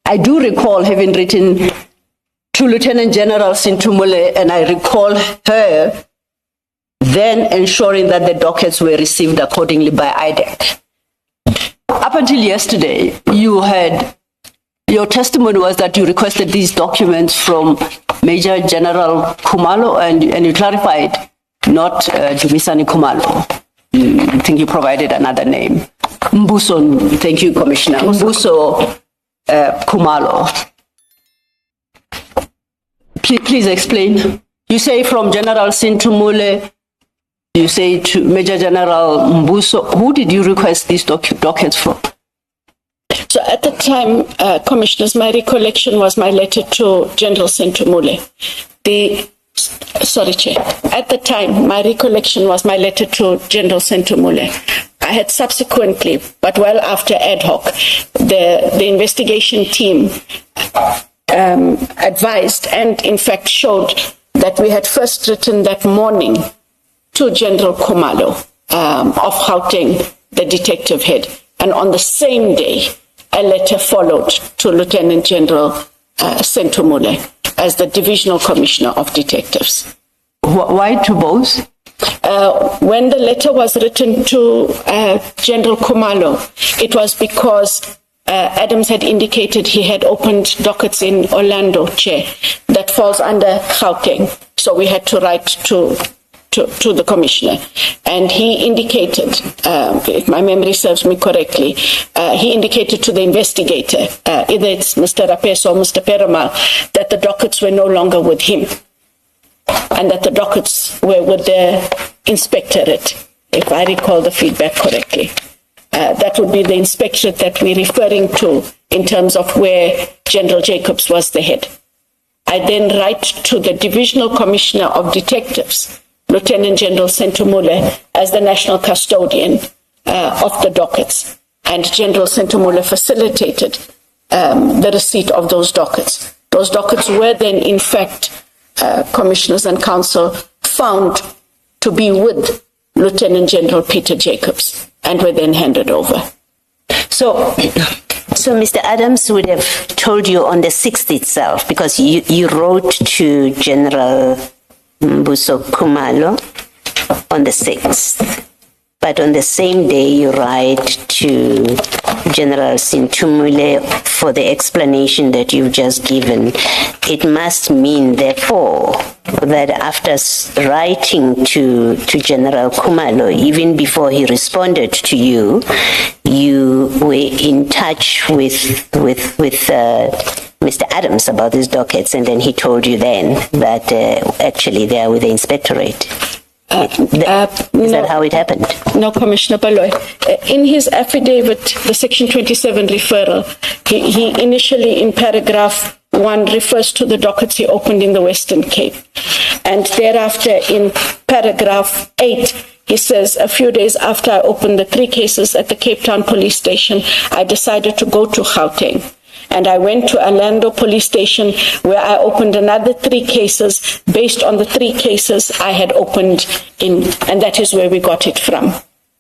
I do recall having written to Lieutenant General Senthumule, and I recall her then ensuring that the dockets were received accordingly by IDAC. Up until yesterday, your testimony was that you requested these documents from Major General Kumalo, and you clarified not Dumisani Kumalo. I think you provided another name. Mbuso, thank you, Commissioner. Mbuso Kumalo. Please explain. You say from General Senthumule, you say to Major General Mbuso. Who did you request these dockets from? So at the time, Commissioners, my recollection was my letter to General Senthumule. Sorry, Chair. At the time, my recollection was my letter to General Senthumule. I had subsequently, but well after ad hoc, the investigation team advised and in fact showed that we had first written that morning to General Kumalo of Gauteng, the detective head. And on the same day, a letter followed to Lieutenant General Senthumule as the Divisional Commissioner of Detectives. Why to both? When the letter was written to General Kumalo, it was because Adams had indicated he had opened dockets in Orlando, Chair, that falls under Gauteng. So we had to write to the Commissioner. And he indicated, if my memory serves me correctly, he indicated to the investigator, either it's Mr. Rapes or Mr. Perumal, that the dockets were no longer with him and that the dockets were with the inspectorate, if I recall the feedback correctly. That would be the inspectorate that we're referring to in terms of where General Jacobs was the head. I then write to the Divisional Commissioner of Detectives, Lieutenant General Senthumule, as the national custodian of the dockets. And General Senthumule facilitated the receipt of those dockets. Those dockets were then, in fact, Commissioners and Council, found to be with Lieutenant General Peter Jacobs and were then handed over. So Mr. Adams would have told you on the 6th itself, because you wrote to General Mbuso Kumalo on the 6th. But on the same day, you write to General Senthumule for the explanation that you've just given. It must mean, therefore, that after writing to General Kumalo, even before he responded to you, you were in touch with Mr. Adams about these dockets, and then he told you then that actually they are with the inspectorate. Is that how it happened? No, Commissioner Baloy. In his affidavit, the Section 27 referral, he initially in paragraph 1 refers to the dockets he opened in the Western Cape. And thereafter in paragraph 8, he says, a few days after I opened the 3 cases at the Cape Town police station, I decided to go to Gauteng. And I went to Orlando police station where I opened another 3 cases based on the 3 cases I had opened in, and that is where we got it from,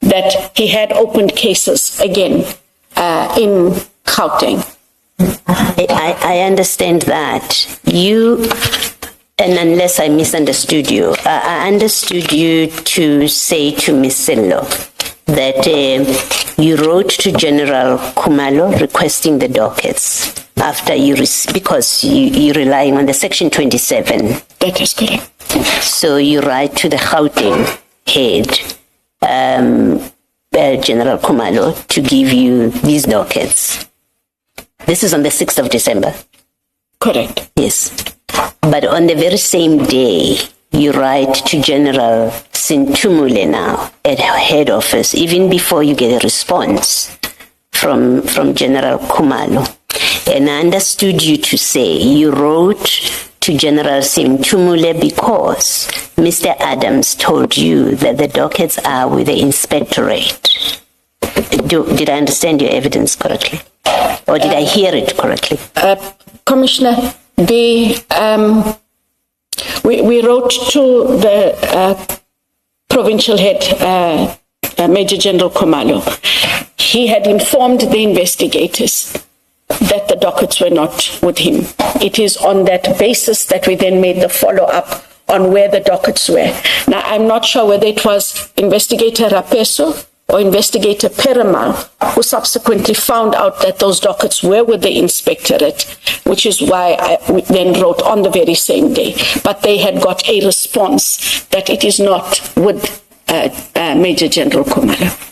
that he had opened cases again in Gauteng. I understand that. You, and unless I misunderstood you, I understood you to say to Ms. Sello that you wrote to General Kumalo requesting the dockets after because you're relying on the Section 27. That is correct. So you write to the Gauteng head, General Kumalo, to give you these dockets. This is on the 6th of December. Correct. Yes. But on the very same day, you write to General Senthumule now at head office, even before you get a response from General Kumalo. And I understood you to say you wrote to General Senthumule because Mr. Adams told you that the dockets are with the inspectorate. Did I understand your evidence correctly? Or did I hear it correctly? Commissioner, we wrote to the provincial head, Major General Kumalo. He had informed the investigators that the dockets were not with him. It is on that basis that we then made the follow-up on where the dockets were. Now, I'm not sure whether it was Investigator Rapeso or Investigator Perumal who subsequently found out that those dockets were with the inspectorate, which is why we then wrote on the very same day. But they had got a response that it is not with Major General Kumalo.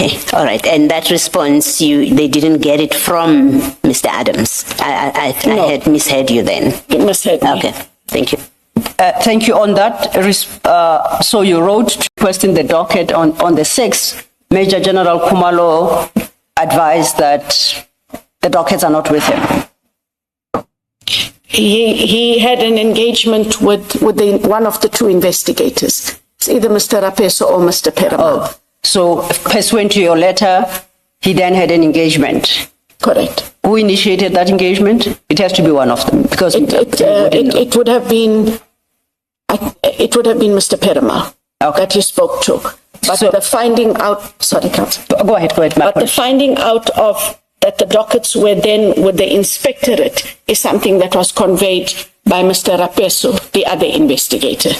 Okay, all right. And that response, they didn't get it from Mr. Adams. I had misheard you then. You misheard me. Okay, thank you. Thank you on that. So you wrote requesting the docket on the 6th. Major General Kumalo advised that the dockets are not with him. He had an engagement with one of the two investigators. It's either Mr. Rapeso or Mr. Perumal. Oh, so pursuant to your letter, he then had an engagement. Correct. Who initiated that engagement? It has to be one of them because it would have been Mr. Perumal that he spoke to. But the finding out, sorry, Council. Go ahead. But the finding out of that the dockets were then with the inspectorate is something that was conveyed by Mr. Rapeso, the other investigator.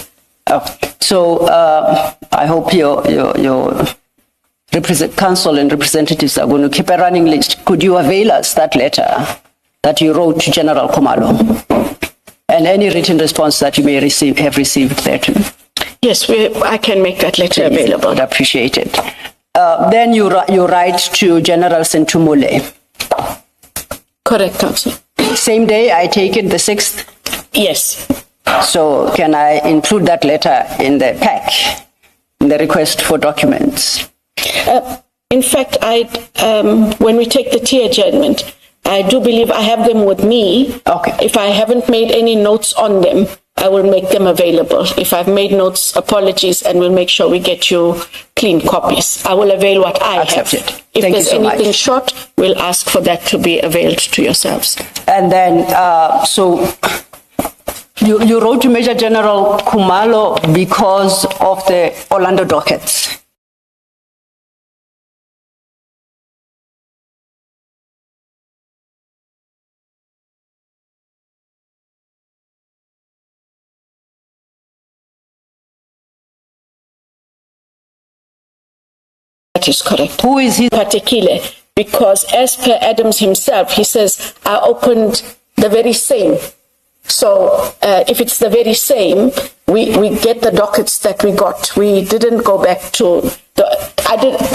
So I hope your council and representatives are going to keep a running list. Could you avail us that letter that you wrote to General Kumalo and any written response that you may have received there too? Yes, I can make that letter available. I'd appreciate it. Then you write to General Senthumule. Correct, Council. Same day, I take it, the 6th? Yes. So can I include that letter in the pack, in the request for documents? In fact, when we take the tea adjournment, I do believe I have them with me. Okay. If I haven't made any notes on them, I will make them available. If I've made notes, apologies, and we'll make sure we get you clean copies. I will avail what I Accept have. it. If Thank there's you so anything much. short, we'll ask for that to be availed to yourselves. And then, so you wrote to Major General Kumalo because of the Orlando dockets. That is correct. Who is he? Particular, because as per Adams himself, he says, I opened the very same. So if it's the very same, we get the dockets that we got. We didn't go back to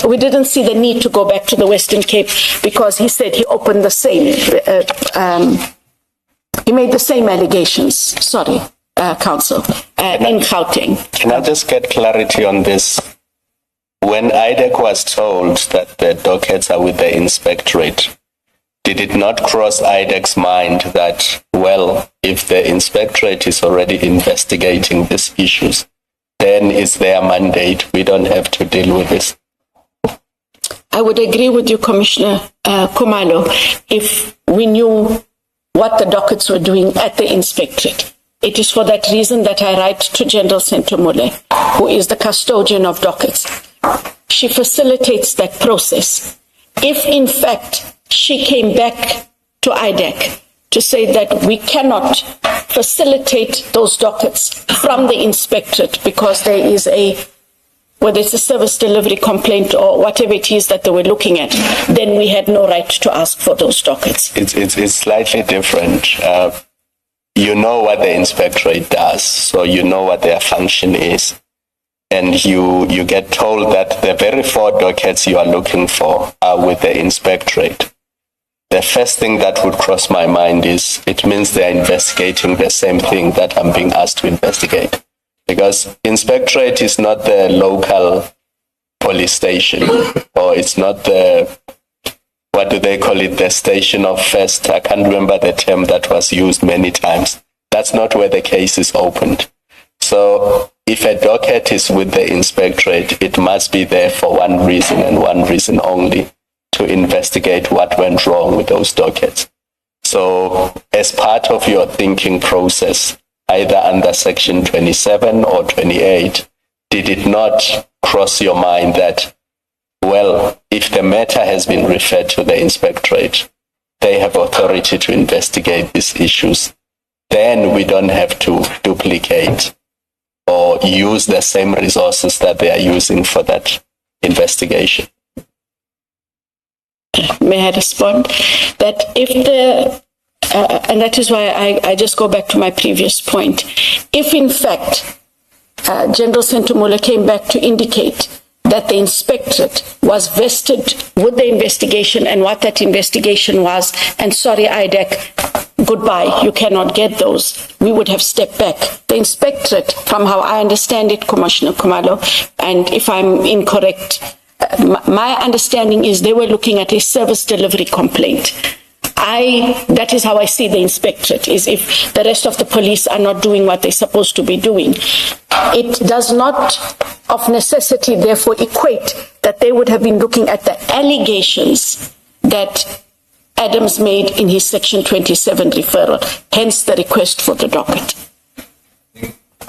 we didn't see the need to go back to the Western Cape because he said he opened the same. He made the same allegations. Sorry, Council, in Gauteng. Can I just get clarity on this? When IDAC was told that the dockets are with the inspectorate, did it not cross IDAC's mind that, well, if the inspectorate is already investigating these issues, then it's their mandate, we don't have to deal with this? I would agree with you, Commissioner Kumalo, if we knew what the dockets were doing at the inspectorate. It is for that reason that I write to General Senthumule, who is the custodian of dockets. She facilitates that process. If, in fact, she came back to IDAC to say that we cannot facilitate those dockets from the inspectorate because there is whether it's a service delivery complaint or whatever it is that they were looking at, then we had no right to ask for those dockets. It's slightly different. You know what the inspectorate does, so you know what their function is. And you get told that the very 4 dockets you are looking for are with the inspectorate. The first thing that would cross my mind is it means they're investigating the same thing that I'm being asked to investigate. Because inspectorate is not the local police station, or it's not what do they call it, the station of first. I can't remember the term that was used many times. That's not where the case is opened. So if a docket is with the inspectorate, it must be there for one reason and one reason only, to investigate what went wrong with those dockets. So as part of your thinking process, either under Section 27 or 28, did it not cross your mind that, well, if the matter has been referred to the inspectorate, they have authority to investigate these issues, then we don't have to duplicate or use the same resources that they are using for that investigation. May I respond? That if and that is why I just go back to my previous point. If in fact, General Senthumule came back to indicate that the inspectorate was vested with the investigation and what that investigation was, and sorry, IDAC, goodbye, you cannot get those, we would have stepped back. The inspectorate, from how I understand it, Commissioner Kumalo, and if I'm incorrect, my understanding is they were looking at a service delivery complaint. That is how I see the inspectorate, is if the rest of the police are not doing what they're supposed to be doing. It does not of necessity therefore equate that they would have been looking at the allegations that Adams made in his Section 27 referral, hence the request for the docket.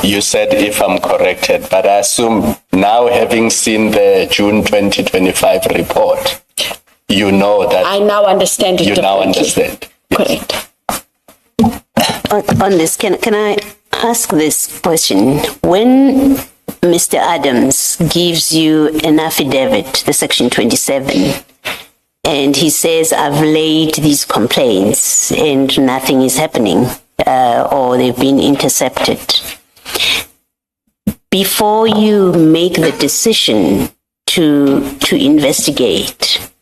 You said if I'm corrected, but I assume now, having seen the June 2025 report, you know that. I now understand it. You now understand. Yes. Correct. On this, can I ask this question? When Mr. Adams gives you an affidavit, the Section 27, and he says, I've laid these complaints and nothing is happening, or they've been intercepted, before you make the decision to investigate,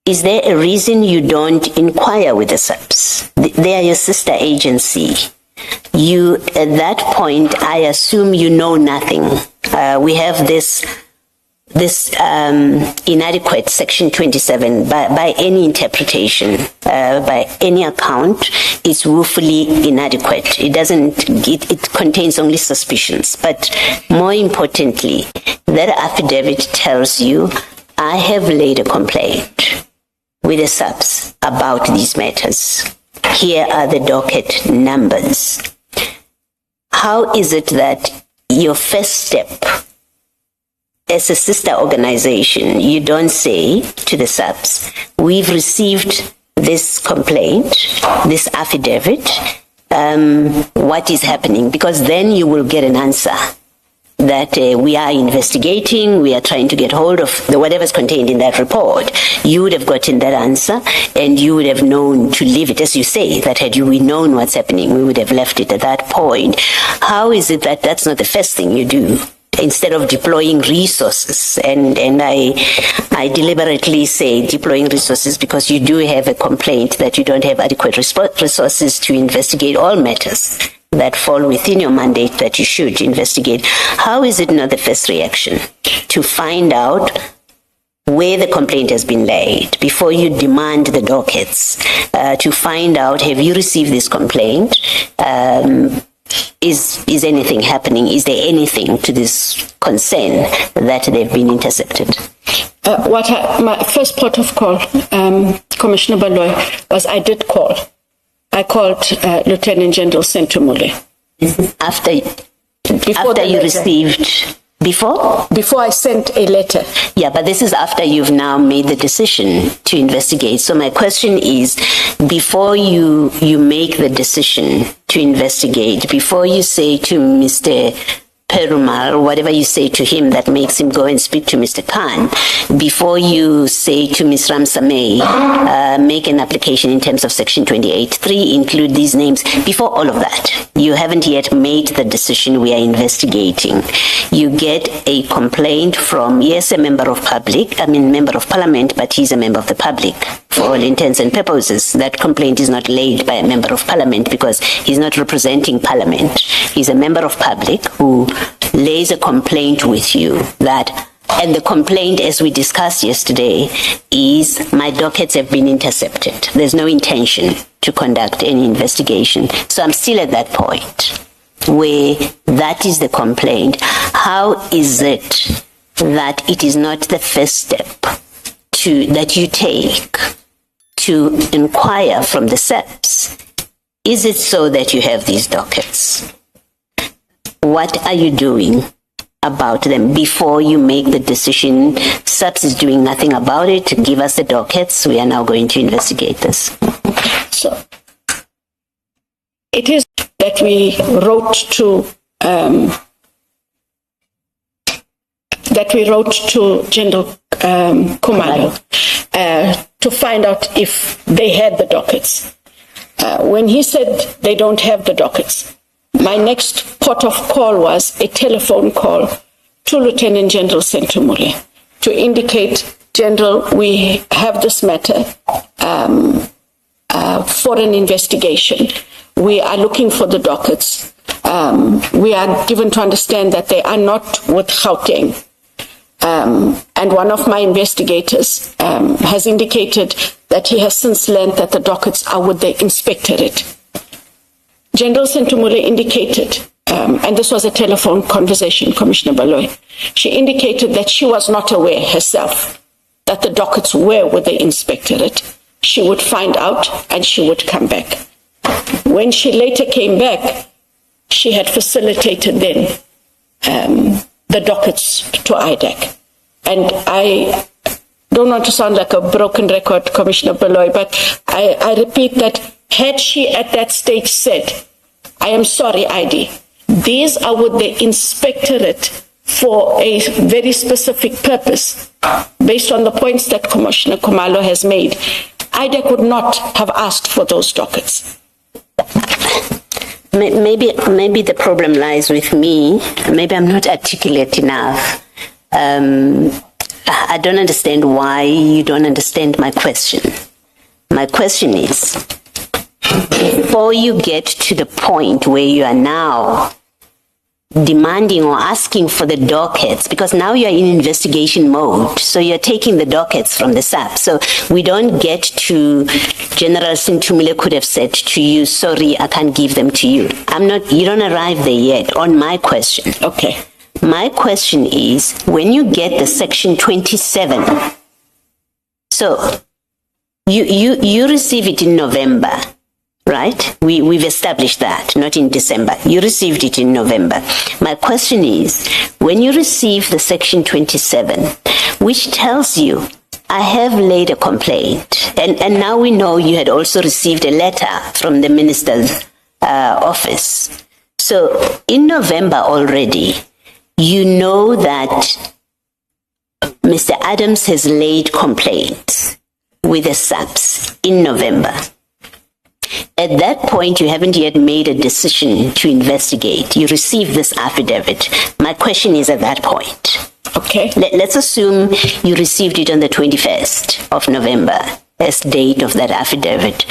is there a reason you don't inquire with the SAPS? They are your sister agency. You, at that point, I assume you know nothing. We have this inadequate Section 27 by any interpretation, by any account, it's woefully inadequate. It contains only suspicions. But more importantly, that affidavit tells you, I have laid a complaint with the SAPS about these matters. Here are the docket numbers. How is it that your first step as a sister organization, you don't say to the SAPS, we've received this complaint, this affidavit, what is happening? Because then you will get an answer that we are investigating, we are trying to get hold of whatever's contained in that report. You would have gotten that answer and you would have known to leave it, as you say, that had we known what's happening, we would have left it at that point. How is it that that's not the first thing you do? Instead of deploying resources, and I deliberately say deploying resources because you do have a complaint that you don't have adequate resources to investigate all matters that fall within your mandate that you should investigate. How is it not the first reaction to find out where the complaint has been laid before you demand the dockets, to find out, have you received this complaint? Is anything happening? Is there anything to this concern that they've been intercepted? My first port of call, Commissioner Baloy, was I did call. I called Lieutenant General Senthumule. After you received... Before? Before I sent a letter. Yeah, but this is after you've now made the decision to investigate. So my question is, before you make the decision to investigate, before you say to Mr. Perumal, whatever you say to him that makes him go and speak to Mr. Khan, before you say to Ms. Ramsameh, make an application in terms of Section 28.3, include these names, before all of that, you haven't yet made the decision we are investigating. You get a complaint from, yes, a member of parliament, but he's a member of the public for all intents and purposes. That complaint is not laid by a member of parliament because he's not representing parliament. He's a member of public who lays a complaint with you and the complaint, as we discussed yesterday, is my dockets have been intercepted. There's no intention to conduct any investigation. So I'm still at that point where that is the complaint. How is it that it is not the first step that you take to inquire from the SAPS? Is it so that you have these dockets? What are you doing about them before you make the decision. SAPS is doing nothing about it. Give us the dockets. We are now going to investigate this. So it is that we wrote to General Kumalo to find out if they had the dockets. When he said they don't have the dockets, my next port of call was a telephone call to Lieutenant General Senthumule to indicate, General, we have this matter for an investigation. We are looking for the dockets. We are given to understand that they are not with Gauteng. And one of my investigators has indicated that he has since learned that the dockets are with the inspectorate. General Senthumule indicated, and this was a telephone conversation, Commissioner Baloyi, she indicated that she was not aware herself that the dockets were with the inspectorate. She would find out and she would come back. When she later came back, she had facilitated then the dockets to IDAC. And I don't want to sound like a broken record, Commissioner Baloyi, but I repeat that had she at that stage said, I am sorry, ID, these are with the inspectorate for a very specific purpose, based on the points that Commissioner Kumalo has made, IDAC would not have asked for those dockets. Maybe the problem lies with me. Maybe I'm not articulate enough. I don't understand why you don't understand my question. My question is, before you get to the point where you are now demanding or asking for the dockets, because now you're in investigation mode, so you're taking the dockets from the SAPS. So we don't get to, General Senthumule could have said to you, sorry, I can't give them to you. You don't arrive there yet on my question. Okay. My question is, when you get the section 27, so you receive it in November, right? We've established that, not in December. You received it in November. My question is, when you receive the section 27, which tells you, I have laid a complaint, and now we know you had also received a letter from the minister's office. So in November already, you know that Mr. Adams has laid complaints with the SAPS in November. At that point, you haven't yet made a decision to investigate. You received this affidavit. My question is at that point. Okay. Let's assume you received it on the 21st of November as date of that affidavit,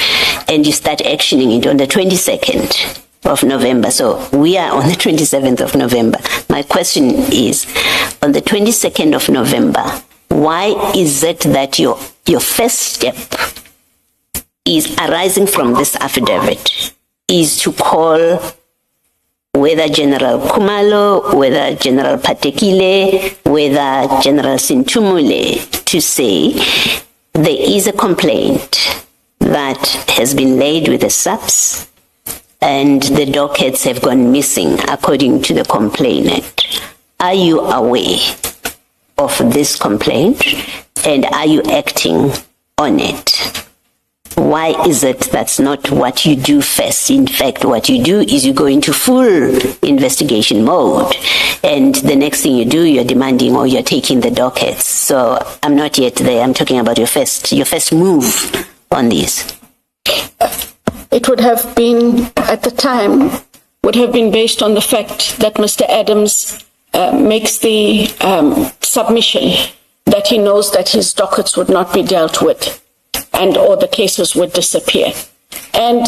and you start actioning it on the 22nd of November. So we are on the 27th of November. My question is, on the 22nd of November, why is it that your first step is arising from this affidavit is to call whether General Kumalo, whether General Patekile, whether General Senthumule, to say there is a complaint that has been laid with the SAPS and the dockets have gone missing according to the complainant. Are you aware of this complaint and are you acting on it? Why is it that's not what you do first? In fact, what you do is you go into full investigation mode, and the next thing you do, you're demanding or you're taking the dockets. So I'm not yet there. I'm talking about your first move on this. It would have been, at the time, would have been based on the fact that Mr. Adams makes the submission that he knows that his dockets would not be dealt with, and or the cases would disappear. And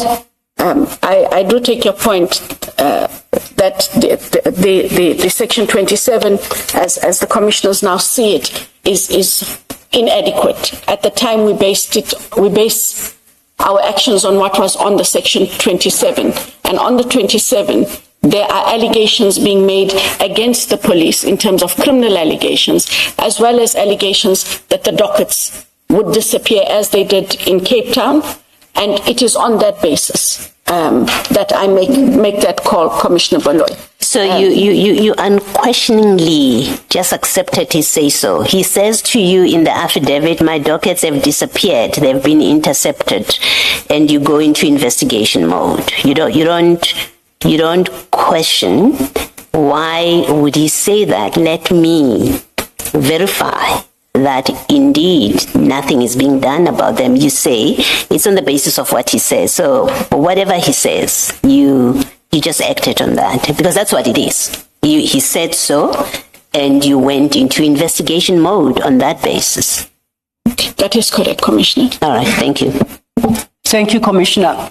I do take your point that the Section 27, as the commissioners now see it, is inadequate. At the time we base our actions on what was on the Section 27. And on the 27, there are allegations being made against the police in terms of criminal allegations, as well as allegations that the dockets would disappear as they did in Cape Town. And it is on that basis that I make that call, Commissioner Baloyi. So you unquestioningly just accepted his say-so. He says to you in the affidavit, my dockets have disappeared, they've been intercepted, and you go into investigation mode. You don't question. Why would he say that? Let me verify that indeed nothing is being done about them. You say it's on the basis of what he says. So whatever he says, you just acted on that because that's what it is. He said so, and you went into investigation mode on that basis. That is correct, Commissioner. All right, thank you. Thank you, Commissioner.